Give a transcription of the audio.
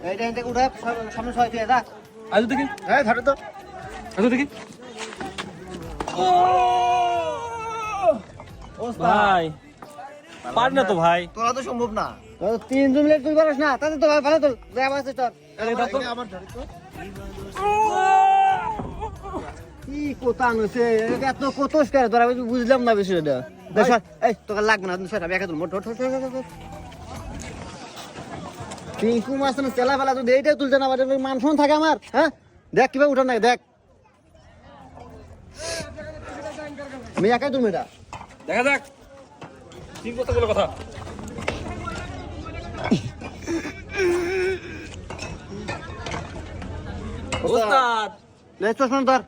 এইটা থেকে উঠে সামনে ছয় তুই যা আজ দেখি হ্যাঁ ধরে তো আজ দেখি ভাই পার না তো ভাই তোরা তো সম্ভব না তোর 3 জন মিলে তুই পারিস না তাতে তো ভালো তো যা আছে তোর আমার ধরে তো কি কোতা নছে এত কতস করে তোরা বুঝলাম না বিষয়টা দেখ এই তোকে লাগবে না স্যার আমি একা তুলবো পিঙ্কু মাছ না তেলা ফেলা তো এইটাই তুলতে না পারে মান শুন থাকে আমার হ্যাঁ দেখ কিভাবে উঠান না দেখ আমি একাই তুলবো এটা দেখা যাক তিন কথা বলে কথা ওস্তাদ লে চশমা ধর